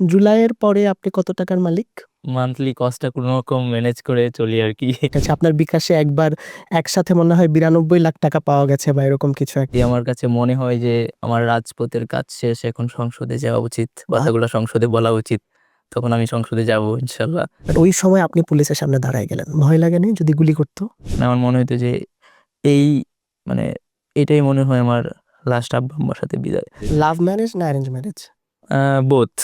জুলাইয়ের পরে আপনি কত টাকার মালিক? মান্থলি কস্টটা কোনো রকম ম্যানেজ করে চলি আর কি। আচ্ছা, আপনার বিকাশে একবার একসাথে মনে হয় 92 লাখ টাকা পাওয়া গেছে বা এরকম কিছু একটা। আমার কাছে মনে হয় যে আমার রাজপথের কাজ শেষ, এখন সংসদে যাওয়া উচিত, কথাগুলো সংসদে বলা উচিত। তখন আমি সংসদে যাব ইনশাল্লাহ। বাট ওই সময় আপনি পুলিশের সামনে দাঁড়ায় গেলেন, ভয় লাগেনি যদি গুলি করতো? আমার মনে হইতো যে এই মানে এটাই মনে হয় আমার লাস্ট আব্বা আম্মার সাথে বিদায়। লাভ ম্যারেজ না অ্যারেঞ্জ ম্যারেজ? বোথ।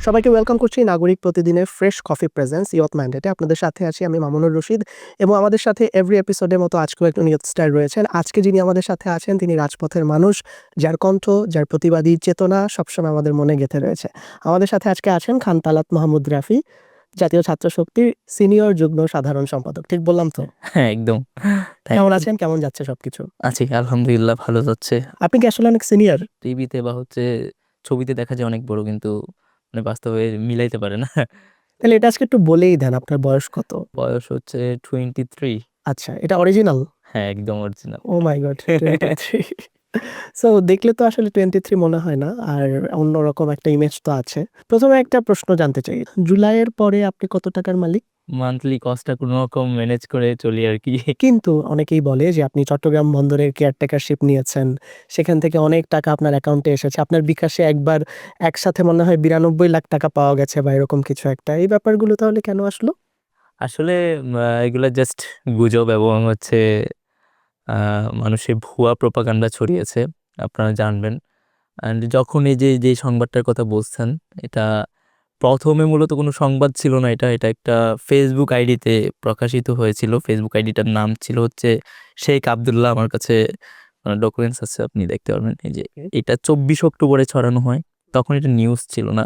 সবাইকে ওয়েলকাম করছি নাগরিক প্রতিদিনের ফ্রেশ কফি প্রেজেন্স ইয়ত ম্যান্ডেটে। আপনাদের সাথে আছি আমি মামুনুর রশিদ, এবং আমাদের সাথে এভরি এপিসোডের মতো আজকেও একজন ইয়ত স্টার রয়েছেন। আজকে যিনি আমাদের সাথে আছেন তিনি রাজপথের মানুষ, যার কণ্ঠ, যার প্রতিবাদী চেতনা সবসময় আমাদের মনে গেঁথে রয়েছে। আমাদের সাথে আজকে আছেন খান তালাত মাহমুদ রাফি, জাতীয় ছাত্র শক্তির সিনিয়র যুগ্ম সাধারণ সম্পাদক। ঠিক বললাম তো? হ্যাঁ, একদম। কেমন আছেন, কেমন যাচ্ছে সবকিছু? আছি আলহামদুলিল্লাহ, ভালো যাচ্ছে। আপনি কি আসলে অনেক সিনিয়র? টিভিতে বা ছবিতে দেখা যায় অনেক বড়, কিন্তু বাস্তবে মিলাইতে পারে না। তাহলে এটা আজকে একটু বলেই দেন, আপনার বয়স কত? বয়স 23। আচ্ছা, এটা অরিজিনাল? হ্যাঁ, একদম অরিজিনাল। ও মাই গড, 23! সো দেখলে তো আসলে 23 মনে হয় না, আর অন্যরকম একটা ইমেজ তো আছে। প্রথমে একটা প্রশ্ন জানতে চাই, জুলাইয়ের পরে আপনি কত টাকার মালিক? মান্থলি কস্টটা কোনো রকম ম্যানেজ করে চলি আর কি। কিন্তু অনেকেই বলে যে আপনি চট্টগ্রাম বন্দরের কেয়ারটেকারশিপ নিয়েছেন, সেখান থেকে অনেক টাকা আপনার অ্যাকাউন্টে এসেছে। আপনার বিকাশে একবার একসাথে মনে হয় 92 লাখ টাকা পাওয়া গেছে বা এরকম কিছু একটা। এই ব্যাপারগুলো তাহলে কেন আসলো? আসলে এগুলা জাস্ট গুজব, এবং মানুষের ভুয়া প্রোপাগান্ডা ছড়িয়েছে, আপনারা জানবেন। অ্যান্ড যখন এই যে যে সংবাদটার কথা বলছেন, এটা প্রথমে মূলত কোনো সংবাদ ছিল না, এটা একটা ফেসবুক আইডিতে প্রকাশিত হয়েছিল। ফেসবুক আইডিটার নাম ছিল শেখ আবদুল্লাহ। আমার কাছে ডকুমেন্টস আছে, আপনি দেখতে পারবেন। এই যে এটা 24 অক্টোবরে ছড়ানো হয়, তখন এটা নিউজ ছিল না।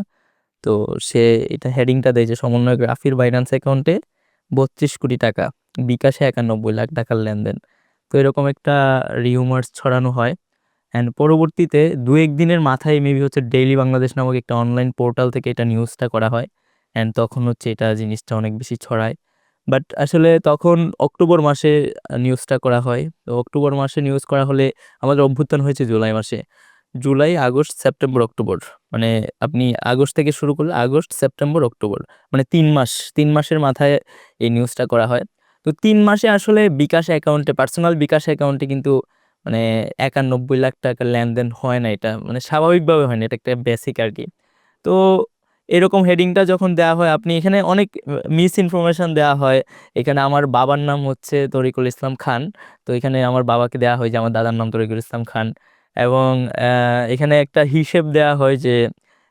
তো সে এটা হেডিংটা দেয় যে সমন্বয়ক রাফির বাইন্যান্স অ্যাকাউন্টে 32 কোটি টাকা, বিকাশে 91 লাখ টাকার লেনদেন। তো এরকম একটা রিউমার্স ছড়ানো হয়। অ্যান্ড পরবর্তীতে দু একদিনের মাথায় মেবি ডেইলি বাংলাদেশ নামক একটা অনলাইন পোর্টাল থেকে এটা নিউজটা করা হয়। অ্যান্ড তখন এটা জিনিসটা অনেক বেশি ছড়ায়। বাট আসলে তখন অক্টোবর মাসে নিউজটা করা হয়। তো অক্টোবর মাসে নিউজ করা হলে আমাদের অভ্যুত্থান হয়েছে জুলাই মাসে। জুলাই, আগস্ট, সেপ্টেম্বর, অক্টোবর, মানে আপনি আগস্ট থেকে শুরু করলে আগস্ট, সেপ্টেম্বর, অক্টোবর, মানে 3 মাস, 3 মাসের মাথায় এই নিউজটা করা হয়। তো 3 মাসে আসলে বিকাশ অ্যাকাউন্টে, পার্সোনাল বিকাশ অ্যাকাউন্টে কিন্তু 91 লাখ টাকার লেনদেন হয় না। এটা স্বাভাবিকভাবে হয় না, এটা একটা বেসিক আর কি। তো এরকম হেডিংটা যখন দেওয়া হয়, আপনি এখানে অনেক মিস ইনফরমেশন দেওয়া হয়। এখানে আমার বাবার নাম তরিকুল ইসলাম খান। তো এখানে আমার বাবাকে দেওয়া হয় যে আমার দাদার নাম তরিকুল ইসলাম খান। এবং এখানে একটা হিসেব দেওয়া হয় যে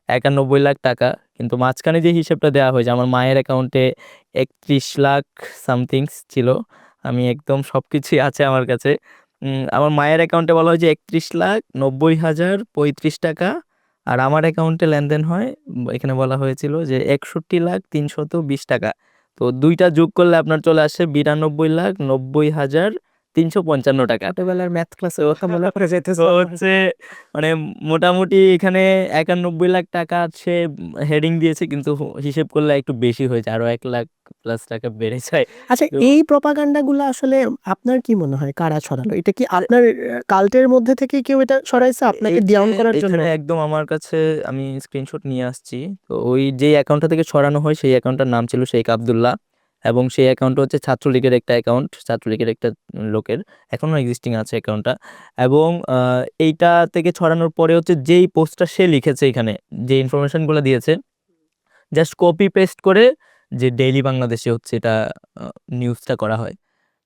91 লাখ টাকা, কিন্তু মাঝখানে যে হিসেবটা দেওয়া হয় যে আমার মায়ের অ্যাকাউন্টে 31 লাখ সামথিংস ছিল। আমি একদম সব কিছুই আছে আমার কাছে। আমার মায়ের অ্যাকাউন্টে বলা হয় যে 31,90,35 টাকা, আর আমার অ্যাকাউন্টে লেনদেন হয়, এখানে বলা হয়েছিল যে 61,320 টাকা। তো দুইটা যোগ করলে আপনার চলে আসে 92,90,355 টাকা। ছোটবেলার ম্যাথ ক্লাসে ওটা মনে করে তো যাইতেছে আমার। মানে মোটামুটি এখানে 91 লাখ টাকা সে হেডিং দিয়েছে, কিন্তু হিসেব করলে একটু বেশি হয়েছে, আরো 1 লাখ প্লাস টাকা বেড়ে যায়। আচ্ছা, তো এই প্রপাগান্ডাগুলো আসলে আপনার কি মনে হয় কারা ছড়ালো? এটা কি আপনার কাল্টের মধ্যে থেকে কেউ এটা ছড়াইছে আপনাকে ডাউন করার জন্য? এখানে একদম আমার কাছে, আমি স্ক্রিনশট নিয়ে আসছি। তো ওই যে অ্যাকাউন্টটা থেকে ছড়ানো হয়, সেই অ্যাকাউন্টটার নাম ছিল শেখ আবদুল্লাহ, এবং সেই অ্যাকাউন্টটা ছাত্রলীগের একটা অ্যাকাউন্ট, ছাত্রলীগের একটা লোকের, এখনো এক্সিস্টিং আছে অ্যাকাউন্টটা। এবং এইটা থেকে ছড়ানোর পরে যেই পোস্টটা সে লিখেছে, এখানে যে ইনফরমেশনগুলো দিয়েছে, জাস্ট কপি পেস্ট করে যে ডেইলি বাংলাদেশে এটা নিউজটা করা হয়।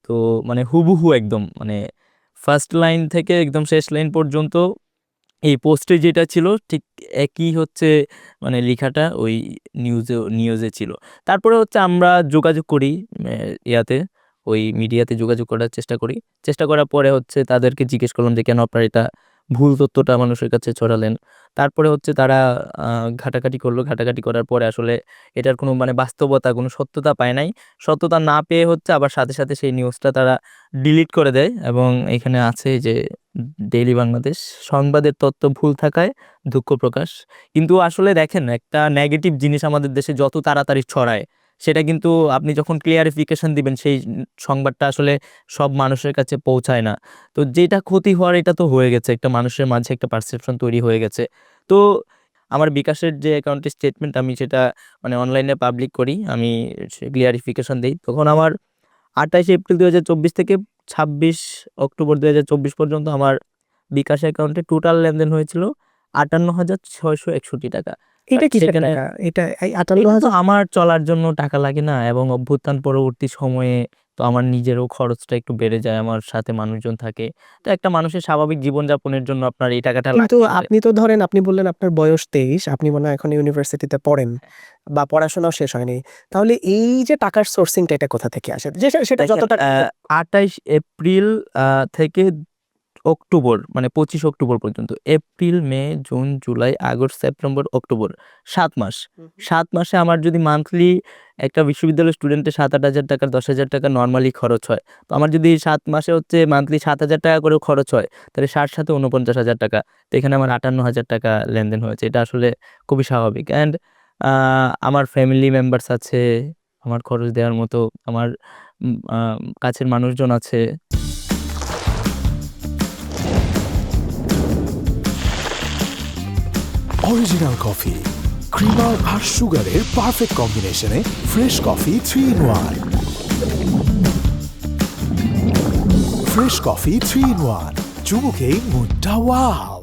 তো হুবহু একদম ফার্স্ট লাইন থেকে একদম শেষ লাইন পর্যন্ত এই পোস্টে যেটা ছিল ঠিক একই লেখাটা ওই নিউজে ছিল। তারপরে আমরা যোগাযোগ করি ইয়াতে, ওই মিডিয়াতে যোগাযোগ করার চেষ্টা করার পরে তাদেরকে জিজ্ঞেস করলাম যে কেন আপনারা এটা ভুল তথ্যটা মানুষের কাছে ছড়ালেন। তারপরে তারা ঘাটাঘাটি করলো, ঘাটাঘাটি করার পরে আসলে এটার কোনো বাস্তবতা, কোনো সত্যতা পায় নাই। সত্যতা না পেয়ে আবার সাথে সাথে সেই নিউজটা তারা ডিলিট করে দেয়। এবং এখানে আছে যে ডেইলি বাংলাদেশ সংবাদের তথ্য ভুল থাকায় দুঃখ প্রকাশ। কিন্তু আসলে দেখেন, একটা নেগেটিভ জিনিস আমাদের দেশে যত তাড়াতাড়ি ছড়ায়, সেটা কিন্তু আপনি যখন ক্লিয়ারিফিকেশন দিবেন সেই সংবাদটা আসলে সব মানুষের কাছে পৌঁছায় না। তো যেটা ক্ষতি হওয়ার এটা তো হয়ে গেছে, একটা মানুষের মাঝে একটা পারসেপশন তৈরি হয়ে গেছে। তো আমার বিকাশের যে অ্যাকাউন্টের স্টেটমেন্ট আমি সেটা মানে অনলাইনে পাবলিক করি, আমি ক্লিয়ারিফিকেশন দিই। তখন আমার 28 এপ্রিল 2024 থেকে 26 অক্টোবর 2024 পর্যন্ত আমার বিকাশ অ্যাকাউন্টে টোটাল লেনদেন হয়েছিল 58,661 টাকা। এটা কিসের সেখানে টাকা? এটা এই এটা তো 58,000 আমার চলার জন্য টাকা লাগে না, এবং অভ্যুত্থান পরবর্তী সময়ে তো আমার নিজেরও খরচটা একটু বেড়ে যায়, আমার সাথে মানুষজন থাকে। তো একটা মানুষের স্বাভাবিক জীবনযাপনের জন্য আপনার এই টাকাটা কিন্তু লাগতেই পারে। আপনি তো ধরেন আপনি বললেন আপনার বয়স 23, আপনি মনে হয় এখন ইউনিভার্সিটিতে পড়েন বা পড়াশোনাও শেষ হয়নি। তাহলে এই যে টাকার সোর্সিংটা এটা কোথা থেকে আসে? যে সেটা দেখেন, যতটা 28 এপ্রিল থেকে অক্টোবর মানে 25 অক্টোবর পর্যন্ত, April, May, June, July, August, September, October, 7 মাস। হুম, হুম। 7 মাসে আমার যদি মান্থলি একটা বিশ্ববিদ্যালয়ের স্টুডেন্টের 7-8 হাজার টাকা, 10,000 টাকা নরমালি খরচ হয়। তো আমার যদি 7 মাসে হচ্ছে মান্থলি 7,000 টাকা করে খরচ হয়, তাহলে 60 সাথে 49,000 টাকা। তো এখানে আমার 58,000 টাকা লেনদেন হয়েছে। এটা আসলে খুবই স্বাভাবিক। অ্যান্ড আমার ফ্যামিলি মেম্বার্স আছে, আমার খরচ দেওয়ার মতো আমার কাছের মানুষজন আছে। অরিজিনাল কফি, ক্রিমার আর সুগারের পারফেক্ট কম্বিনেশনে fresh coffee 3-in-1। Fresh coffee 3-in-1, চুমুকেই মুডটা ওয়াও।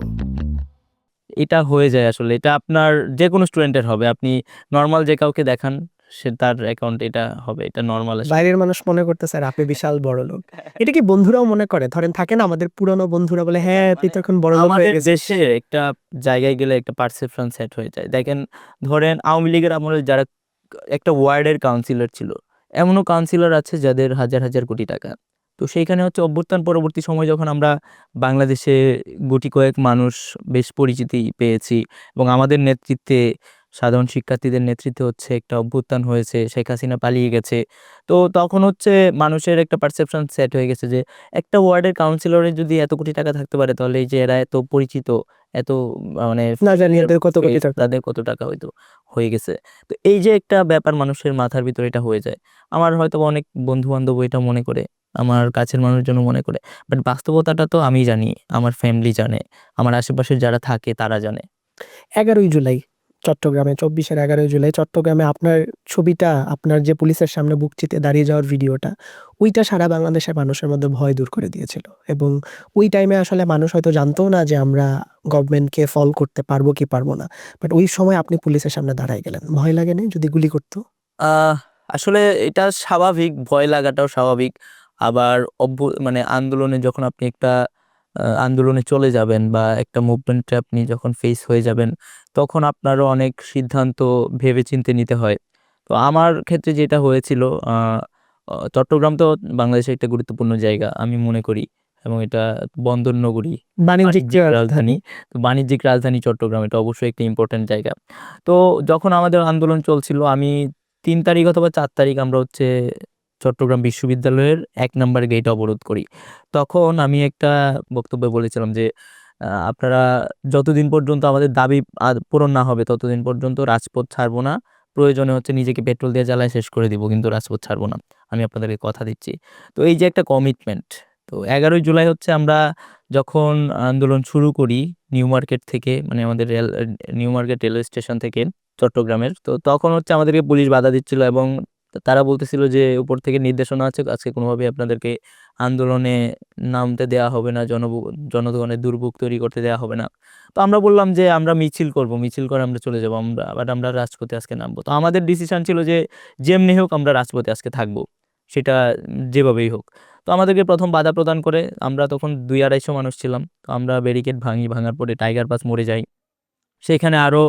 এটা হয়ে যায় আসলে। এটা আপনার যেকোনো স্টুডেন্টের হবে। আপনি নরমাল যে কাউকে দেখান, সে তার অ্যাকাউন্টে এটা হবে। এটা নরমাল আসলে। বাইরের মানুষ মনে করতেছে আর আপনি বিশাল বড়লোক। এটা কি বন্ধুরাও মনে করে? ধরেন থাকে না আমাদের পুরানো বন্ধুরা বলে, "হ্যাঁ, তুই তো এখন বড়লোক হয়ে আমাদের গেছিস।" দেশে একটা জায়গায় গেলে একটা পারসেপশন সেট হয়ে যায়। দেখেন, ধরেন আওয়ামী লীগের আমলে যারা একটা ওয়ার্ডের কাউন্সিলর ছিল, এমনও কাউন্সিলর আছে যাদের হাজার, হাজার কোটি টাকা। তো সেইখানে হচ্ছে অভ্যুত্থান পরবর্তী সময়ে যখন আমরা বাংলাদেশে গুটি কয়েক মানুষ বেশ পরিচিতি পেয়েছি, এবং আমাদের নেতৃত্বে, সাধারণ শিক্ষার্থীদের নেতৃত্বে হচ্ছে একটা অভ্যুত্থান হয়েছে, শেখ হাসিনা পালিয়ে গেছে। তো তখন হচ্ছে মানুষের একটা পারসেপশন সেট হয়ে গেছে যে একটা ওয়ার্ডের কাউন্সিলরের যদি এত কোটি টাকা থাকতে পারে, তাহলে এই যে এরা এত পরিচিত, এত মানে না জানি এদের কত কোটি face, টাকা। তাদের কত টাকা হয়তো হয়ে গেছে। তো এই যে একটা ব্যাপার মানুষের মাথার ভিতরে এটা হয়ে যায়। আমার হয়তো অনেক বন্ধু বান্ধব এটা মনে করে, আমার কাছের মানুষজন মনে করে, বাট বাস্তবতাটা তো আমি জানি, আমার ফ্যামিলি জানে, আমার আশেপাশে যারা থাকে তারা জানে। 11ই জুলাই চট্টগ্রামে, 24-এর 11ই জুলাই চট্টগ্রামে আপনার ছবিটা, আপনার যে পুলিশের সামনে বুক চিতিয়ে দাঁড়িয়ে যাওয়ার ভিডিওটা, ওইটা সারা বাংলাদেশের মানুষের মধ্যে ভয় দূর করে দিয়েছিল। এবং ওই টাইমে আসলে মানুষ হয়তো জানতও না যে আমরা গভর্নমেন্টকে ফল করতে পারবো কি পারবো না। বাট ওই সময় আপনি পুলিশের সামনে দাঁড়ায় গেলেন। ভয় লাগেনি যদি গুলি করতো? আহ আসলে এটা স্বাভাবিক, ভয় লাগাটাও স্বাভাবিক। আবার মানে আন্দোলনে যখন আপনি একটা আন্দোলনে চলে যাবেন বা একটা মুভমেন্টে আপনি যখন ফেস হয়ে যাবেন, তখন আপনারও অনেক সিদ্ধান্ত ভেবেচিন্তে নিতে হয়। তো আমার ক্ষেত্রে যেটা হয়েছিল, আহ, চট্টগ্রাম তো বাংলাদেশের একটা গুরুত্বপূর্ণ জায়গা আমি মনে করি, এবং এটা বন্দর নগরী, বাণিজ্যিক বাণিজ্যিক রাজধানী। রাজধানী। তো বাণিজ্যিক রাজধানী চট্টগ্রাম, এটা অবশ্যই একটা ইম্পর্টেন্ট জায়গা। তো যখন আমাদের আন্দোলন চলছিল, আমি 3 তারিখ অথবা 4 তারিখ আমরা হচ্ছে চট্টগ্রাম বিশ্ববিদ্যালয়ের 1 নম্বর গেট অবরোধ করি। তখন আমি একটা বক্তব্যে বলেছিলাম যে আপনারা যতদিন পর্যন্ত আমাদের দাবি পূরণ না হবে, ততদিন পর্যন্ত রাজপথ ছাড়বো না। প্রয়োজনে হচ্ছে নিজেকে পেট্রোল দিয়ে জ্বালায় শেষ করে দিব, কিন্তু রাজপথ ছাড়বো না। আমি আপনাদেরকে কথা দিচ্ছি। তো এই যে একটা কমিটমেন্ট, তো 11ই জুলাই হচ্ছে আমরা যখন আন্দোলন শুরু করি নিউ মার্কেট থেকে, মানে আমাদের নিউ মার্কেট রেলওয়ে স্টেশন থেকে চট্টগ্রামের, তো তখন হচ্ছে আমাদেরকে পুলিশ বাধা দিচ্ছিল, এবং তারা বলতেছিল যে উপর থেকে নির্দেশনা আছে, আজকে কোনোভাবে আপনাদেরকে আন্দোলনে নামতে দেওয়া হবে না, জনগণের দুর্ভোগ তৈরি করতে দেওয়া হবে না। তো আমরা বললাম যে আমরা মিছিল করব, মিছিল করে আমরা চলে যাব, আমরা বাট আমরা রাজপথে আজকে নামবো। তো আমাদের ডিসিশন ছিল যে যেমনি হোক আমরা রাজপথে আজকে থাকবো, সেটা যেভাবেই হোক। তো আমাদেরকে প্রথম বাধা প্রদান করে, আমরা তখন 200-250 মানুষ ছিলাম। তো আমরা ব্যারিকেড ভাঙার পরে টাইগার পাস মোড়ে যাই। সেখানে আরো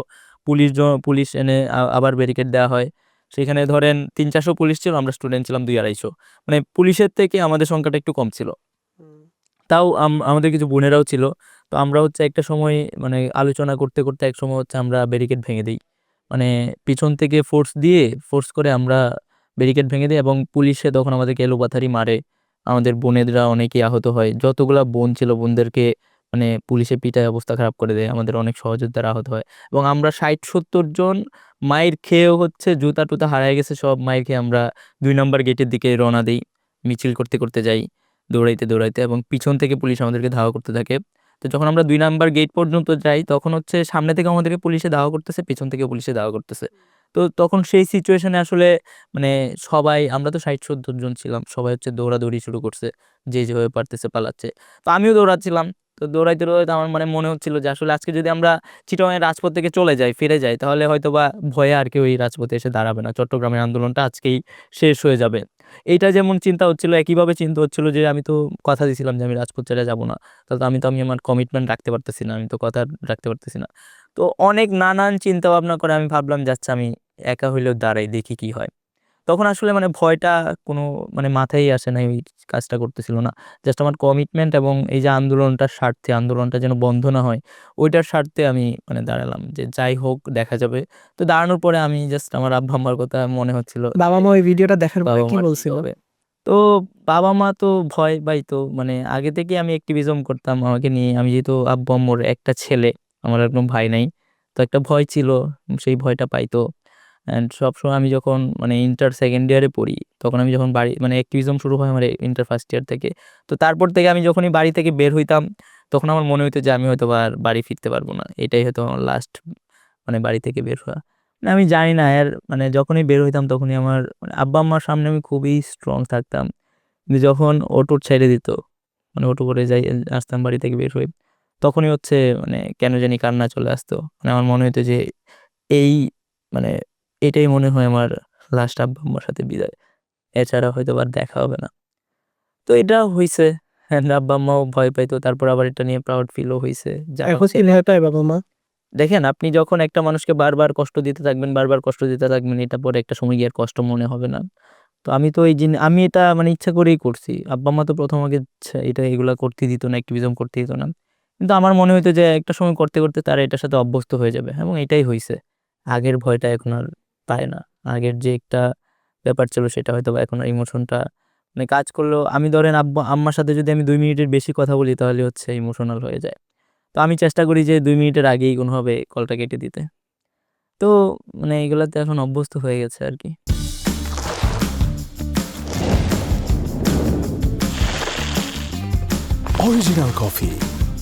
পুলিশ এনে আবার ব্যারিকেড দেওয়া হয়। সেখানে ধরেন 300-400 পুলিশ ছিল, আমরা স্টুডেন্ট ছিলাম 200-250। মানে পুলিশের থেকে আমাদের সংখ্যাটা একটু কম ছিল। তাও আমাদের কিছু বোনেরাও ছিল। তো আমরা হচ্ছে একটা সময় মানে আলোচনা করতে করতে এক সময় হচ্ছে আমরা ব্যারিকেড ভেঙে দিই। মানে পিছন থেকে ফোর্স করে আমরা ব্যারিকেড ভেঙে দিই, এবং পুলিশে তখন আমাদেরকে এলোপাথারি মারে। আমাদের বোনেরা অনেকেই আহত হয়। যতগুলা বোন ছিল, বোনদেরকে মানে পুলিশে পিটায় অবস্থা খারাপ করে দেয়, আমাদের অনেক সহযোদ্ধারা আহত হয় এবং আমরা 60-70 জন মাইর খেয়েও হচ্ছে জুতা টুতা হারায় গেছে সব মাইর খেয়ে আমরা 2 নম্বর গেটের দিকে রওনা দিই, মিছিল করতে করতে যাই দৌড়াইতে দৌড়াইতে এবং পিছন থেকে পুলিশ আমাদেরকে ধাওয়া করতে থাকে। তো যখন আমরা 2 নাম্বার গেট পর্যন্ত যাই তখন হচ্ছে সামনে থেকে আমাদেরকে পুলিশে ধাওয়া করতেছে, পিছন থেকে পুলিশে ধাওয়া করতেছে। তো তখন সেই সিচুয়েশনে আসলে মানে সবাই, আমরা তো 60-70 জন ছিলাম, সবাই হচ্ছে দৌড়াদৌড়ি শুরু করছে, যে যেভাবে পারতেছে পালাচ্ছে। তো আমিও দৌড়াচ্ছিলাম। তো দৌড়াইতে দৌড়াইতে আমার মানে মনে হচ্ছিল যে আসলে আজকে যদি আমরা চিটাগাংয়ের রাজপথ থেকে চলে যাই, ফিরে যাই, তাহলে হয়তোবা ভয়ে আর কেউ এই রাজপথে এসে দাঁড়াবে না, চট্টগ্রামের আন্দোলনটা আজকেই শেষ হয়ে যাবে। এইটা যেমন চিন্তা হচ্ছিল, একইভাবে চিন্তা হচ্ছিল যে আমি তো কথা দিয়েছিলাম যে আমি রাজপথ ছেড়ে যাব না, তাহলে তো আমি আমার কমিটমেন্ট রাখতে পারতেছি না, আমি তো কথা রাখতে পারতেছি না। তো অনেক নানান চিন্তা ভাবনা করে আমি ভাবলাম যাচ্ছে আমি একা হইলেও দাঁড়াই, দেখি কি হয়। তখন আসলে মানে ভয়টা কোনো মানে মাথায় আসে নাই, ওই কাজটা করতেছিল না। জাস্ট আমার কমিটমেন্ট এবং এই যে আন্দোলনটার স্বার্থে, আন্দোলনটা যেন বন্ধ না হয়, ওইটার স্বার্থে আমি মানে দাঁড়ালাম যে যাই হোক দেখা যাবে। তো দাঁড়ানোর পরে আমি জাস্ট আমার আব্বা আম্মার কথা মনে হচ্ছিল, বাবা মা ওই ভিডিওটা দেখার পরে বাবা কি মার কি বলছিল? হবে। তো বাবা মা তো ভয় পাইতো, মানে আগে থেকে আমি অ্যাক্টিভিজম করতাম আমাকে নিয়ে, আমি যেহেতু আব্বু আম্মুর একটা ছেলে, আমার একদম ভাই নাই, তো একটা ভয় ছিল, সেই ভয়টা পাইতো। অ্যান্ড সবসময় আমি যখন মানে ইন্টার সেকেন্ড ইয়ারে পড়ি, তখন আমি যখন বাড়ি মানে অ্যাক্টিভিজম শুরু হয় আমার ইন্টার ফার্স্ট ইয়ার থেকে, তো তারপর থেকে আমি যখনই বাড়ি থেকে বের হইতাম তখন আমার মনে হইতো যে আমি হয়তো আর বাড়ি ফিরতে পারবো না, এটাই হয়তো আমার লাস্ট মানে বাড়ি থেকে বের হওয়া। মানে আমি জানি না আর, মানে যখনই বের হইতাম তখনই আমার মানে আব্বা আম্মার সামনে আমি খুবই স্ট্রং থাকতাম, কিন্তু যখন অটো ছেড়ে দিত, মানে অটো করে যাই আসতাম বাড়ি থেকে বের হই, তখনই হচ্ছে মানে কেন জানি কান্না চলে আসতো। মানে আমার মনে হইতো যে এই মানে এটাই মনে হয় আমার লাস্ট আব্বা আম্মার সাথে বিদায়, এছাড়া হয়তো আর দেখা হবে না। তো এটা হইছে, অ্যান্ড আব্বা আম্মাও ভয় পাইতো, তারপর আবার এটা নিয়ে প্রাউড ফিলও হইছে। যা এখন হচ্ছে কি ভয় পায় বাবা মা? দেখেন, আপনি যখন একটা মানুষকে বারবার কষ্ট দিতে থাকবেন, বারবার কষ্ট দিতে থাকবেন, এটা পরে একটা সময় গিয়ে আর কষ্ট মনে হবে না। তো আমি তো আমি এটা মানে ইচ্ছা করেই করছি। আব্বা-আম্মা তো ১ম আগে এটা এগুলা করতে দিত না, অ্যাক্টিভিজম করতে দিত না। কিন্তু আমার মনে হইতো যে একটা সময় করতে, করতে তারা এটার সাথে অভ্যস্ত হয়ে যাবে এবং এটাই হইছে। আগের ভয়টা এখন আর পায় না। আগের যে একটা ব্যাপার ছিল সেটা হয়তোবা এখন আর ইমোশনটা মানে কাজ করলেও, আমি ধরেন আম্মার সাথে যদি আমি ২ মিনিটের বেশি কথা বলি তাহলে হচ্ছে ইমোশনাল হয়ে যায়। তো আমি চেষ্টা করি যে ২ মিনিটের আগেই কোনোভাবে কলটা কেটে দিতে। তো মানে এগুলাতে এখন অভ্যস্ত হয়ে গেছে আরকি। অরিজিনাল কফি,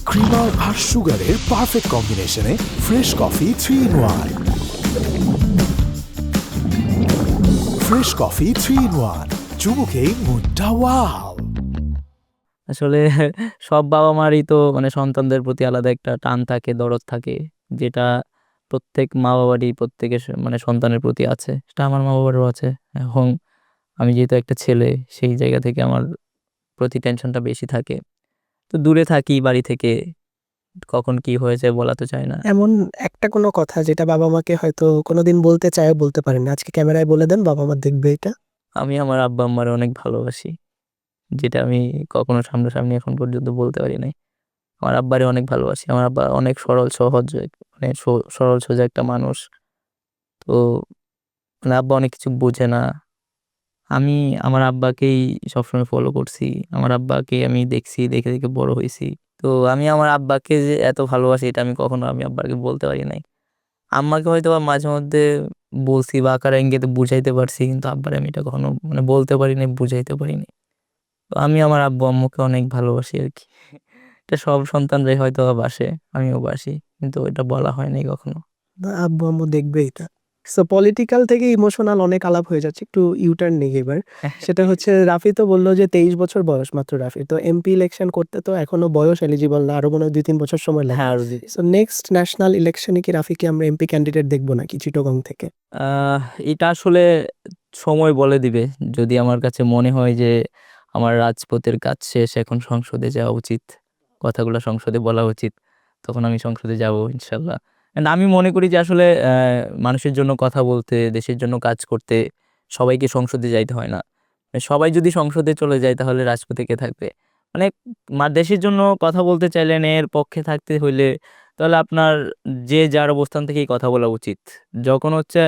ক্রিমার আর সুগারের পারফেক্ট কম্বিনেশনে fresh coffee 3-in-1। Fresh coffee 3-in-1, চুমুকেই মুডটা ওয়াও। আসলে সব বাবা-মারই তো মানে সন্তানদের প্রতি আলাদা একটা টান থাকে, দরদ থাকে, যেটা প্রত্যেক মা-বাবারই প্রত্যেকের মানে সন্তানের প্রতি আছে। সেটা আমার মা-বাবারও আছে। এখন আমি যেহেতু একটা ছেলে, সেই জায়গা থেকে আমার প্রতি টেনশনটা বেশি থাকে। তো দূরে থাকি বাড়ি থেকে, কখন কি হয়ে যায় বলা তো যায় না। এমন একটা কোনো কথা যেটা বাবা মাকে হয়তো কোনোদিন বলতে চায়ও বলতে পারেন না, আজকে ক্যামেরায় বলে দেন, বাবা মা দেখবে এটা। আমি আমার আব্বা-আম্মারে অনেক ভালোবাসি, যেটা আমি কখনো সামনাসামনি এখন পর্যন্ত বলতে পারি নাই। আমার আব্বারে অনেক ভালোবাসি। আমার আব্বা অনেক সরল সহজ, মানে সরল সোজা একটা মানুষ। তো মানে আব্বা অনেক কিছু বোঝে না। আমি আমার আব্বাকেই সবসময় ফলো করছি। আমার আব্বাকে আমি দেখছি, দেখে, দেখে বড় হইছি। তো আমি আমার আব্বাকে যে এত ভালোবাসি এটা আমি কখনো আমি আব্বাকে বলতে পারি নাই। আম্মাকে হয়তোবা মাঝে মধ্যে বলছি বা আকারে ইঙ্গিতে বুঝাইতে পারছি, কিন্তু আব্বারে আমি এটা কখনো মানে বলতে পারি নাই, বুঝাইতে পারি নাই। তো আমি আমার আব্বু-আম্মুকে অনেক ভালোবাসি আরকি। এটা সব সন্তানরাই হয়তোবা বাসে, আমিও বাসি। কিন্তু এটা বলা হয় নাই কখনো। না, আব্বু আম্মু দেখবে এটা। সো পলিটিক্যাল থেকে ইমোশনাল অনেক আলাপ হয়ে যাচ্ছে, একটু ইউটার্ন নেই এবার। সেটা হচ্ছে, রাফি তো বললো যে 23 বছর বয়স মাত্র রাফির, তো এমপি ইলেকশন করতে তো এখনো বয়স এলিজিবল না, আরো মনে হয় 2-3 বছর সময় লাগবে। হ্যাঁ, আরো সো নেক্সট ন্যাশনাল ইলেকশনে কি রাফিকে আমরা এমপি ক্যান্ডিডেট দেখবো নাকি চিটাগং থেকে? আহ এটা আসলে সময় বলে দিবে। যদি আমার কাছে মনে হয় যে আমার রাজপথের কাজ শেষ, এখন সংসদে যাওয়া উচিত, কথাগুলো সংসদে বলা উচিত, তখন আমি সংসদে যাব ইনশাল্লাহ। অ্যান্ড আমি মনে করি যে আসলে মানুষের জন্য কথা বলতে, দেশের জন্য কাজ করতে সবাইকে সংসদে যাইতে হয় না। মানে সবাই যদি সংসদে চলে যায় তাহলে রাজপথে কে থাকবে? মানে দেশের জন্য কথা বলতে চাইলে, ন্যায়ের পক্ষে থাকতে হইলে তাহলে আপনার যে যার অবস্থান থেকেই কথা বলা উচিত। যখন হচ্ছে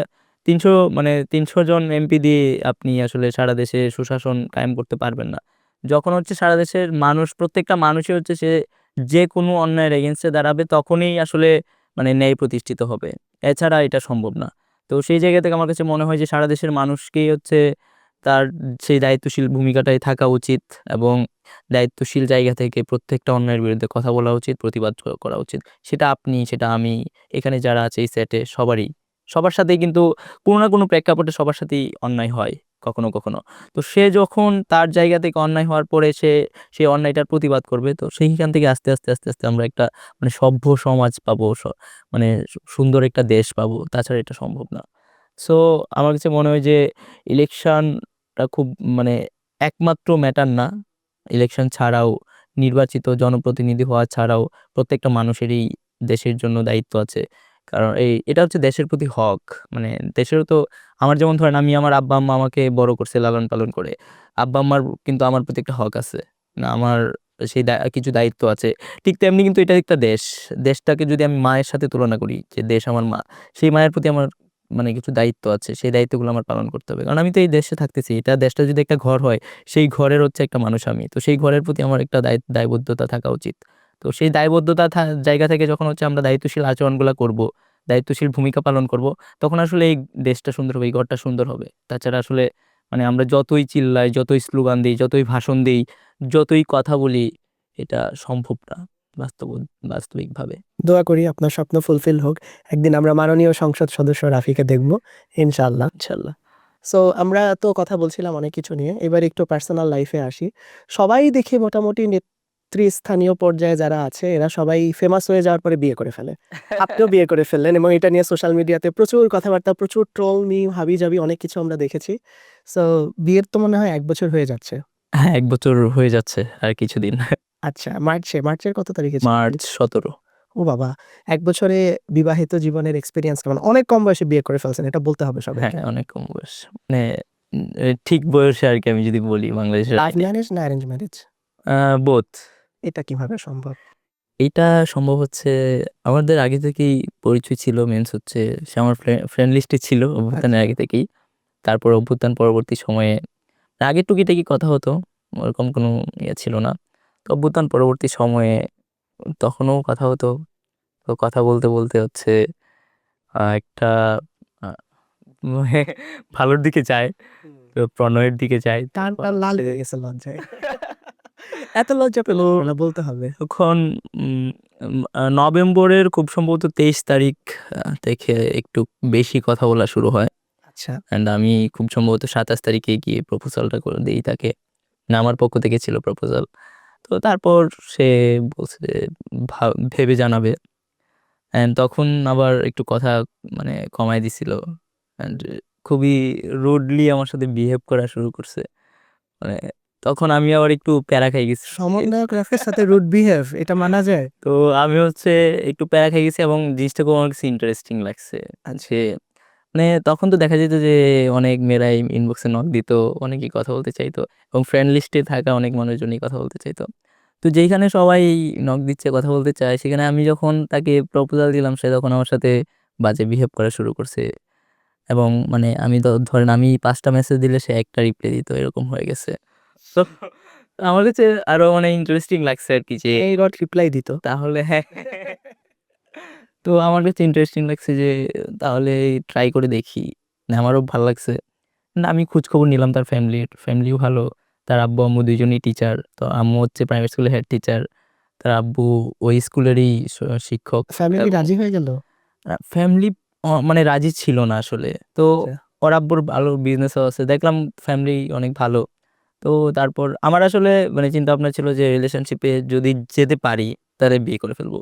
৩০০ মানে ৩০০ জন এমপি দিয়ে আপনি আসলে সারা দেশে সুশাসন কায়েম করতে পারবেন না। যখন হচ্ছে সারা দেশের মানুষ, প্রত্যেকটা মানুষই হচ্ছে সে যে কোনো অন্যায়ের এগেনস্টে দাঁড়াবে তখনই আসলে মানে ন্যায় প্রতিষ্ঠিত হবে, এছাড়া এটা সম্ভব না। তো সেই জায়গা থেকে আমার কাছে মনে হয় যে সারা দেশের মানুষকেই হচ্ছে তার সেই দায়িত্বশীল ভূমিকাটাই থাকা উচিত এবং দায়িত্বশীল জায়গা থেকে প্রত্যেকটা অন্যায়ের বিরুদ্ধে কথা বলা উচিত, প্রতিবাদ করা উচিত। সেটা আপনি, সেটা আমি, এখানে যারা আছে এই সেটে সবার সাথেই কিন্তু কোনো না কোনো প্রেক্ষাপটে সবার সাথেই অন্যায় হয় কখনো কখনো। তো সে যখন তার জায়গা থেকে অন্যায় হওয়ার পরে সেই অন্যায়টার প্রতিবাদ করবে, তো সেইখান থেকে আস্তে আস্তে আস্তে আস্তে আমরা একটা মানে সভ্য সমাজ পাবো, মানে সুন্দর একটা দেশ পাবো, তাছাড়া এটা সম্ভব না। সো আমার কাছে মনে হয় যে ইলেকশনটা খুব মানে একমাত্র ম্যাটার না, ইলেকশন ছাড়াও নির্বাচিত জনপ্রতিনিধি হওয়া ছাড়াও প্রত্যেকটা মানুষেরই দেশের জন্য দায়িত্ব আছে। কারণ এটা হচ্ছে দেশের প্রতি হক। মানে দেশেরও তো, আমার যেমন ধরেন আমি আমার আব্বা আম্মা আমাকে বড় করছে লালন পালন করে, আব্বা আম্মার কিন্তু আমার প্রতি একটা হক আছে না, আমার সেই কিছু দায়িত্ব আছে। ঠিক তেমনি কিন্তু এটা একটা দেশটাকে যদি আমি মায়ের সাথে তুলনা করি, যে দেশ আমার মা, সেই মায়ের প্রতি আমার মানে কিছু দায়িত্ব আছে, সেই দায়িত্বগুলো আমার পালন করতে হবে। কারণ আমি তো এই দেশে থাকতেছি, দেশটা যদি একটা ঘর হয়, সেই ঘরের হচ্ছে একটা মানুষ আমি, তো সেই ঘরের প্রতি আমার একটা দায়বদ্ধতা থাকা উচিত। তো সেই দায়বদ্ধতা জায়গা থেকে যখন হচ্ছে আমরা দায়িত্বশীল আচরণগুলো করব, দায়িত্বশীল ভূমিকা পালন করব, তখন আসলে এই দেশটা সুন্দর হবে, এই ঘরটা সুন্দর হবে। তাছাড়া আসলে মানে আমরা যতই চিল্লাই, যতই স্লোগান দিই, যতই ভাষণ দিই, যতই কথা বলি, এটা সম্ভব না বাস্তবিকভাবে। দোয়া করি আপনার স্বপ্ন ফুলফিল হোক। একদিন আমরা মাননীয় সংসদ সদস্য রাফিকে দেখব ইনশাআল্লাহ। ইনশাল্লাহ। সো আমরা তো কথা বলছিলাম অনেক কিছু নিয়ে, এবার একটু পার্সোনাল লাইফে আসি। সবাই দেখি মোটামুটি নেতৃস্থানীয় পর্যায়ে যারা আছে এরা সবাই ফেমাস হয়ে যাওয়ার পরে বিয়ে করে ফেলে। আপনিও বিয়ে করে ফেললেন এবং এটা নিয়ে সোশ্যাল মিডিয়াতে প্রচুর কথাবার্তা, প্রচুর ট্রোল, মিম, হাবিজাবি অনেক কিছু আমরা দেখেছি। সো বিয়ের তো মনে হয় 1 বছর হয়ে যাচ্ছে। হ্যাঁ, 1 বছর হয়ে যাচ্ছে আর কিছুদিন। আচ্ছা, মার্চের কত তারিখে ছিল? মার্চ 17। ও বাবা! 1 বছরে বিবাহিত জীবনের এক্সপেরিয়েন্স কেমন? অনেক কম বয়সে বিয়ে করে ফেলছেন, এটা বলতে হবে হ্যাঁ, সবাইকে। অনেক কম বয়স। মানে ঠিক বয়সে আরকি আমি যদি বলি বাংলাদেশের লাভ ম্যারেজ না অ্যারেঞ্জ ম্যারেজ? বোথ। এটা কিভাবে সম্ভব? এইটা সম্ভব হচ্ছে আমাদের আগে থেকেই পরিচয় ছিল। মিনস হচ্ছে সে আমার ফ্রেন্ড লিস্টে ছিল অভ্যুত্থানের আগে থেকেই। তারপর অভ্যুত্থান পরবর্তী সময়ে আগে টুকিটাকি কথা হতো, ওরকম কোনো ইয়ে ছিল না। তো অভ্যুত্থান পরবর্তী সময়ে তখনও কথা হতো। তো কথা বলতে বলতে হচ্ছে একটা আ ভালোর দিকে যায়, তো প্রণয়ের দিকে যায়। কানটা লাল হয়ে গেছে লজ্জায়। এত লজ্জা পেল না, বলতে হবে। তখন নভেম্বরের খুব সম্ভবত 23 তারিখ থেকে একটু বেশি কথা বলা শুরু হয়। আচ্ছা। অ্যান্ড আমি খুব সম্ভবত 27 তারিখে গিয়ে প্রপোজালটা করে দেই তাকে। না, আমার পক্ষ থেকে ছিল প্রপোজাল। তো তারপর সে বলছে যে ভেবে জানাবে। অ্যান্ড তখন আবার একটু কথা মানে কমায় দিছিল। অ্যান্ড খুবই রুডলি আমার সাথে বিহেভ করা শুরু করছে। মানে তখন আমি আবার একটু প্যারা খাই গেছি। সমন্বয়ক রাফের সাথে রুড বিহেভ, এটা মানা যায়? তো আমি হচ্ছে একটু প্যারা খেয়ে গেছি এবং জিনিসটা খুব আমার কাছে ইন্টারেস্টিং লাগছে। যে মানে তখন তো দেখা যেত যে অনেক মেয়েরাই ইনবক্সে নক দিত, অনেকেই কথা বলতে চাইতো এবং ফ্রেন্ড লিস্টে থাকা অনেক মানুষজনই কথা বলতে চাইতো। তো যেইখানে সবাই নক দিচ্ছে, কথা বলতে চায়, সেখানে আমি যখন তাকে প্রপোজাল দিলাম, সে তখন আমার সাথে বাজে বিহেভ করা শুরু করছে এবং মানে আমি ধরেন আমি 5টা মেসেজ দিলে সে একটা রিপ্লাই দিত, এরকম হয়ে গেছে। তো আমার কাছে আরো মানে ইন্টারেস্টিং লাগছে আরকি যে এই রড রিপ্লাই দিত। তাহলে হ্যাঁ। তো আমার কাছে ইন্টারেস্টিং লাগছে যে তাহলে ট্রাই করে দেখি। না, আমারও ভাল লাগছে। না, আমি খোঁজখবর নিলাম তার ফ্যামিলিও ভালো। তার আব্বু-আম্মু ২ জনই টিচার। তো আম্মু হচ্ছে প্রাইভেট স্কুলের হেড টিচার। তার আব্বু ওই স্কুলেরই শিক্ষক। ফ্যামিলি রাজি হয়ে গেল? ফ্যামিলি মানে রাজি ছিল না আসলে। তো আচ্ছা। ওর আব্বুর ভালো বিজনেসও আছে। দেখলাম ফ্যামিলি অনেক ভালো। তো তারপর আমার আসলে মানে চিন্তাভাবনা ছিল যে রিলেশনশিপে যদি যেতে পারি তাহলে বিয়ে করে ফেলবো।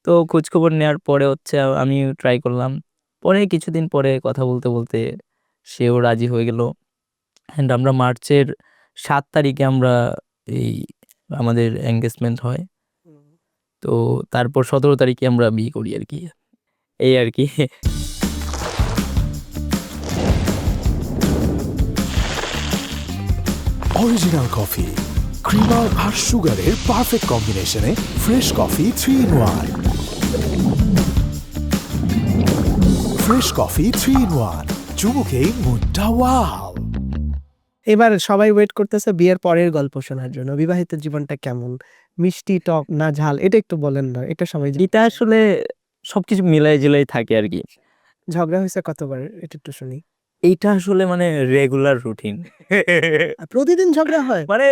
তো খোঁজখবর নেওয়ার পরে হচ্ছে আমিও ট্রাই করলাম। পরে কিছুদিন পরে কথা বলতে বলতে সেও রাজি হয়ে গেল। অ্যান্ড আমরা মার্চের ৭ তারিখে আমরা এই আমাদের এনগেজমেন্ট হয়। তো তারপর ১৭ তারিখে আমরা বিয়ে করি আরকি। এই আরকি। অরিজিনাল কফি, ক্রিমার আর সুগারের পারফেক্ট কম্বিনেশনে fresh coffee 3-in-1। Fresh coffee 3-in-1, চুমুকেই মুডটা ওয়াও। এবার সবাই ওয়েট করতেছে বিয়ের পরের গল্প শোনার জন্য। বিবাহিত জীবনটা কেমন? মিষ্টি, টক না ঝাল এটা একটু বলেন না। এটা সবাই জানে। এটা আসলে সবকিছু মিলাই ঝিলাই থাকে আরকি। ঝগড়া হইছে কতবার? এটা একটু শুনি। এইটা আসলে মানে রেগুলার রুটিন। প্রতিদিন ঝগড়া হয়? মানে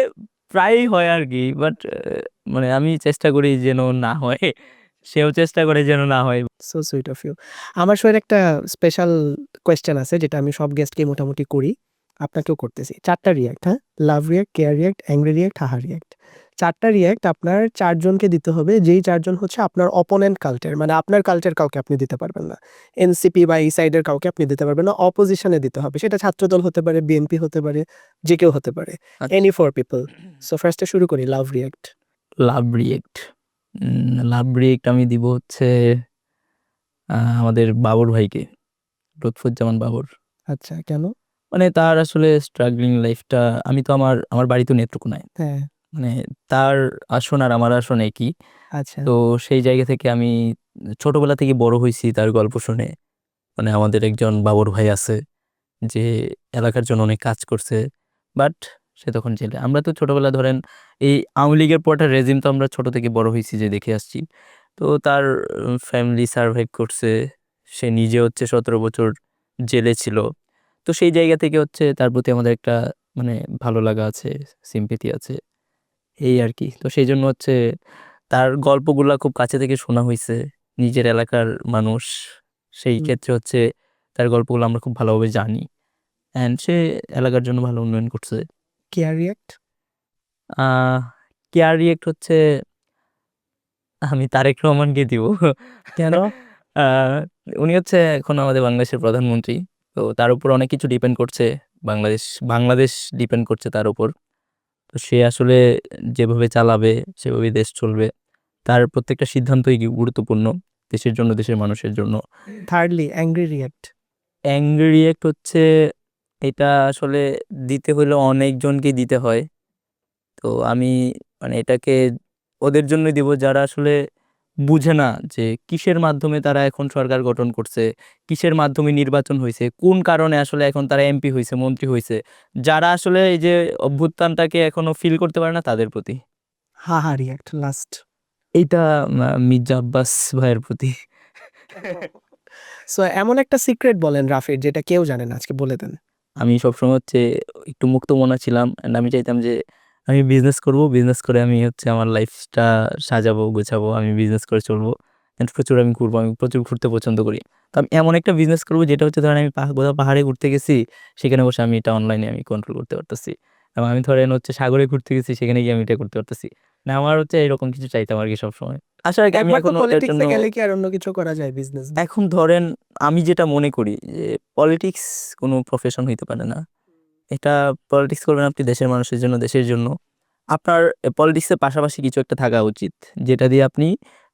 প্রায়ই হয় আরকি। বাট মানে আমি চেষ্টা করি যেন না হয়। সেও চেষ্টা করে যেন না হয়। So sweet of you. আমার শোয়ের একটা স্পেশাল কোয়েশ্চেন আছে যেটা আমি সব গেস্টকেই মোটামুটি করি। আপনাকেও করতেছি। ৪ টা রিঅ্যাক্ট, হ্যাঁ? Love react, care react, angry react, haha react. ৪ টা রিঅ্যাক্ট আপনার ৪ জনকে দিতে হবে। যেই ৪ জন হচ্ছে আপনার অপোনেন্ট কাল্টের। মানে আপনার কাল্টের কাউকে আপনি দিতে পারবেন না। এনসিপি বা এই সাইডের কাউকে আপনি দিতে পারবেন না। অপোজিশনে দিতে হবে। সেটা ছাত্রদল হতে পারে, বিএনপি হতে পারে, যে কেউ হতে পারে। আচ্ছা। Any 4 people. সো ফার্স্ট এ শুরু করি লাভ রিঅ্যাক্ট। লাভ রিঅ্যাক্ট। লাভ রিঅ্যাক্ট আমি দিব হচ্ছে আমাদের বাবর ভাইকে। লুৎফুজ্জামান বাবর। আচ্ছা, কেন? মানে তার আসলে স্ট্রাগলিং লাইফটা আমি তো আমার বাড়ি তো নেত্রকোনায়। হ্যাঁ, মানে তার আসন আর আমার আসন একই। আচ্ছা। তো সেই জায়গা থেকে আমি ছোটবেলা থেকে বড় হইছি তার গল্প শুনে। মানে আমাদের একজন বাবর ভাই আছে যে এলাকার জন্য অনেক কাজ করছে। বাট সে তখন জেলে। আমরা তো ছোটবেলা ধরেন এই আওয়ামী লীগের পর একটা রেজিম তো আমরা ছোট থেকে বড় হইছি যে দেখে আসছি। তো তার ফ্যামিলি সারভাইভ করছে। সে নিজে হচ্ছে ১৭ বছর জেলে ছিল। তো সেই জায়গা থেকে হচ্ছে তার প্রতি আমাদের একটা মানে ভালো লাগা আছে, সিম্প্যাথি আছে। এই আরকি। তো সেইজন্য হচ্ছে তার গল্পগুলা খুব কাছে থেকে শোনা হইছে। নিজের এলাকার মানুষ। সেই হুম। ক্ষেত্রে হচ্ছে তার গল্পগুলো আমরা খুব ভালোভাবে জানি। অ্যান্ড সে এলাকার জন্য ভালো উন্নয়ন করছে। Care react? আ কেয়ার রিঅ্যাক্ট হচ্ছে আমি তারেক রহমানকে দিব। কেন? আ উনি হচ্ছে এখন আমাদের বাংলাদেশের প্রধানমন্ত্রী। তো তার উপর অনেক কিছু ডিপেন্ড করছে। বাংলাদেশ বাংলাদেশ ডিপেন্ড করছে তার উপর। তো সে আসলে যেভাবে চালাবে সেভাবেই দেশ চলবে। তার প্রত্যেকটা সিদ্ধান্তই গুরুত্বপূর্ণ। দেশের জন্য, দেশের মানুষের জন্য। Thirdly angry react. Angry react হচ্ছে এটা আসলে দিতে হইলে অনেকজনকেই দিতে হয়। তো আমি মানে এটাকে ওদের জন্যই দিব যারা আসলে বুঝে না যে কিসের মাধ্যমে তারা এখন সরকার গঠন করছে, কিসের মাধ্যমে নির্বাচন হইছে, কোন কারণে আসলে এখন তারা এমপি হইছে, মন্ত্রী হইছে। যারা আসলে এই যে অভ্যুত্থানটাকে এখনো ফিল করতে পারে না তাদের প্রতি। হাহা রিঅ্যাক্ট লাস্ট। এইটা মির্জা আব্বাস ভাইয়ের প্রতি। সো এমন একটা সিক্রেট বলেন রাফির যেটা কেউ জানে না। আজকে বলে দেন। আমি সবসময় হচ্ছে একটু মুক্তমনা ছিলাম। অ্যান্ড আমি চাইতাম যে আমি বিজনেস করব। বিজনেস করে আমি হচ্ছে আমার লাইফটা সাজাবো, গোছাবো। আমি বিজনেস করে চলবো। অ্যান্ড প্রচুর আমি ঘুরবো। আমি প্রচুর ঘুরতে পছন্দ করি। তো আমি এমন একটা বিজনেস করব যেটা হচ্ছে ধরেন আমি কোথাও পাহাড়ে ঘুরতে গেছি, সেখানে বসে আমি এটা অনলাইনে আমি কন্ট্রোল করতে পারতেছি। এবং আমি ধরেন হচ্ছে সাগরে ঘুরতে গেছি, সেখানে গিয়ে আমি এটা করতে পারতেছি। না আমার হচ্ছে এরকম কিছু চাইতাম আরকি সবসময়। আশা রাখি আমি একবার তো এখনো এর পলিটিক্স জন্য এ গেলে কি আর অন্য কিছু করা যায় বিজনেস? এখন ধরেন আমি যেটা মনে করি যে পলিটিক্স কোনো প্রফেশন হইতে পারে না। এটা পলিটিক্স করবেন আপনি দেশের মানুষের জন্য, দেশের জন্য। আপনার পলিটিক্সের পাশাপাশি কিছু একটা থাকা উচিত। যেটা দিয়ে আপনি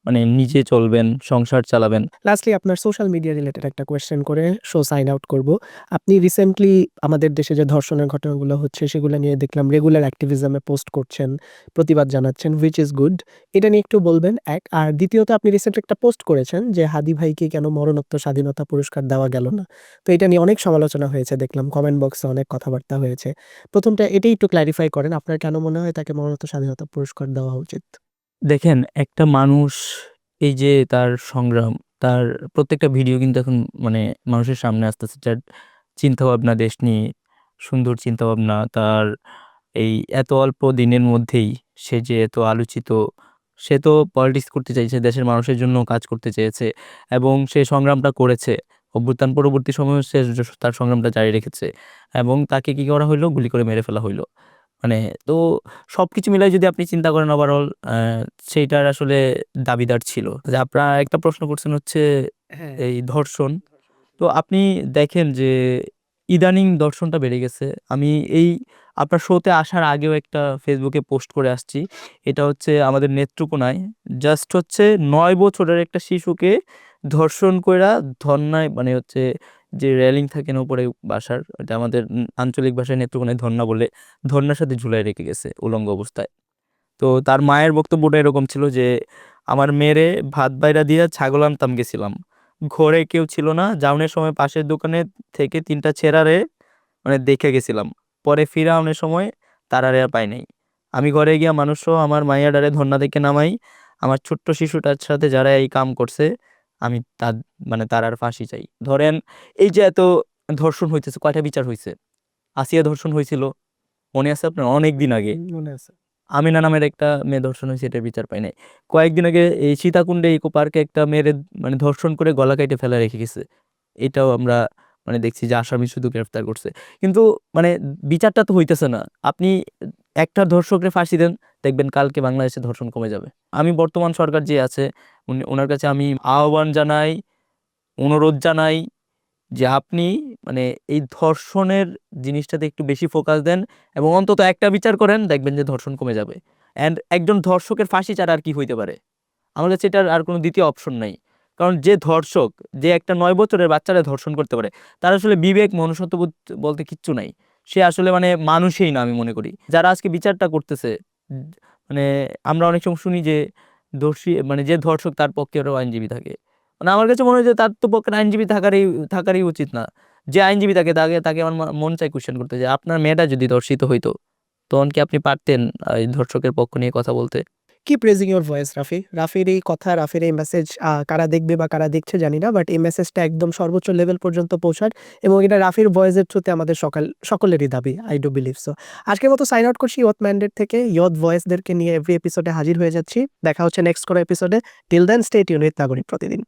মানে নিজে চলবেন, সংসার চালাবেন। লাস্টলি আপনার সোশ্যাল মিডিয়া রিলেটেড একটা কোয়েশ্চেন করে শো সাইন আউট করব। আপনি রিসেন্টলি আমাদের দেশে যে ধর্ষণের ঘটনাগুলো হচ্ছে সেগুলো নিয়ে দেখলাম রেগুলার অ্যাক্টিভিজমে পোস্ট করছেন, প্রতিবাদ জানাচ্ছেন হুইচ ইজ গুড। এটা নিয়ে একটু বলবেন এক। আর দ্বিতীয়ত আপনি রিসেন্টলি একটা পোস্ট করেছেন যে হাদি ভাইকে কেন মরণোত্তর স্বাধীনতা পুরস্কার দেওয়া গেল না। তো এটা নিয়ে অনেক সমালোচনা হয়েছে দেখলাম কমেন্ট বক্সে অনেক কথাবার্তা হয়েছে। প্রথমটা এটাই একটু ক্লারিফাই করেন। আপনার কেন মনে হয় তাকে মরণোত্তর স্বাধীনতা পুরস্কার দেওয়া উচিত? দেখেন একটা মানুষ এই যে তার সংগ্রাম, তার প্রত্যেকটা ভিডিও কিন্তু এখন মানে মানুষের সামনে আসতেছে। যার চিন্তাভাবনা দেশ নিয়ে, সুন্দর চিন্তাভাবনা তার এই এত অল্প দিনের মধ্যেই সে যে এত আলোচিত, সে তো পলিটিক্স করতে চাইছে, দেশের মানুষের জন্য কাজ করতে চেয়েছে এবং সে সংগ্রামটা করেছে। অভ্যুত্থান পরবর্তী সময়েও সে তার সংগ্রামটা জারি রেখেছে এবং তাকে কি করা হইল? গুলি করে মেরে ফেলা হইল। মানে তো সবকিছু মিলায় যদি আপনি চিন্তা করেন ওভারঅল সেইটার আসলে দাবিদার ছিল। যে আপনারা একটা প্রশ্ন করছেন হচ্ছে হ্যাঁ। এই ধর্ষণ। তো আপনি দেখেন যে ইদানিং দর্শনটা বেড়ে গেছে। আমি এই আপনার শোতে আসার আগেও একটা ফেসবুকে পোস্ট করে আসছি। এটা হচ্ছে আমাদের নেত্রকোনায় জাস্ট হচ্ছে ৯ বছরের একটা শিশুকে ধর্ষণ কইরা ধর্নায় মানে হচ্ছে যে রেলিং থাকে না উপরে বাসার, এটা আমাদের আঞ্চলিক ভাষায় নেত্রকোনায় ধর্না বলে। ধর্নার সাথে ঝুলায় রেখে গেছে উলঙ্গ অবস্থায়। তো তার মায়ের বক্তব্যটা এরকম ছিল যে, "আমার মেয়েরে ভাত বাইরা দিয়া ছাগল আনতাম গেছিলাম। ঘরে কেউ ছিল না। যাওনের সময় পাশের দোকানে থেকে ৩ টা ছেঁড়ারে মানে দেইখা গেছিলাম। পরে ফিরে আউনের সময় তারারে আর পাই নাই।" আমি ঘরে গিয়া মানুষও আমার মাইয়াডারে ধন্না থেকে নামাই, আমার ছোট্ট শিশুটার সাথে যারা এই কাম করছে আমি তার মানে তার আর ফাঁসি চাই। ধরেন এই যে এত ধর্ষণ হইতেছে, কয়টা বিচার হয়েছে? আসিয়া ধর্ষণ হয়েছিল, মনে আছে আপনার? অনেক দিন আগে। মনে আছে। আমিনা নামের একটা মেয়ে ধর্ষণ হয়েছে, এটার বিচার পাই নাই। কয়েকদিন আগে এই সীতাকুণ্ডে ইকো পার্কে একটা মেয়ের মানে ধর্ষণ করে গলা কেটে ফেলা রেখে গেছে, এটাও আমরা মানে দেখছি যে আসামি শুধু গ্রেফতার করছে, কিন্তু মানে বিচারটা তো হইতেছে না। আপনি একটা ধর্ষকরে ফাঁসি দেন, দেখবেন কালকে বাংলাদেশে ধর্ষণ কমে যাবে। আমি বর্তমান সরকার যে আছে ওনার কাছে আমি আহ্বান জানাই, অনুরোধ জানাই যে আপনি মানে এই ধর্ষণের জিনিসটাতে একটু বেশি ফোকাস দেন এবং অন্তত একটা বিচার করেন, দেখবেন যে ধর্ষণ কমে যাবে। অ্যান্ড একজন ধর্ষকের ফাঁসি ছাড়া আর কি হইতে পারে? আমার কাছে এটার আর কোনো দ্বিতীয় অপশন নাই। কারণ যে ধর্ষক, যে একটা 9 বছরের বাচ্চারা ধর্ষণ করতে পারে, তার আসলে বিবেক মনুষ্যত্ববোধ বলতে কিচ্ছু নাই। সে আসলে মানে মানুষই না আমি মনে করি। যারা আজকে বিচারটা করতেছে মানে আমরা অনেক সময় শুনি যে দোষী মানে যে ধর্ষক তার পক্ষে আরও আইনজীবী থাকে। মানে আমার কাছে মনে হয় যে তার তো পক্ষে আইনজীবী থাকারই উচিত না। যে আইনজীবী তাকে তাকে আমার মন চাই কোয়েশ্চেন করতে, যে আপনার মেয়েটা যদি ধর্ষিত হইতো তখন কি আপনি পারতেন এই ধর্ষকের পক্ষ নিয়ে কথা বলতে? Keep raising your voice Rafi. রাফির এই কথা, রাফির এই মেসেজ কারা দেখবে বা কারা দেখছে জানি না, বাট এই মেসেজটা একদম সর্বোচ্চ লেভেল পর্যন্ত পৌঁছার এবং এটা রাফির ভয়েসের থ্রুতে আমাদের সকলেরই দাবি। I do believe so. আজকের মতো সাইন আউট করছি ইয়ত ম্যান্ডেট থেকে। ইয়ত ভয়েসদেরকে নিয়ে এভরি এপিসোডে হাজির হয়ে যাচ্ছি। দেখা হচ্ছে নেক্সট কোনো এপিসোডে। Till then stay tune with Nagarik প্রতিদিন।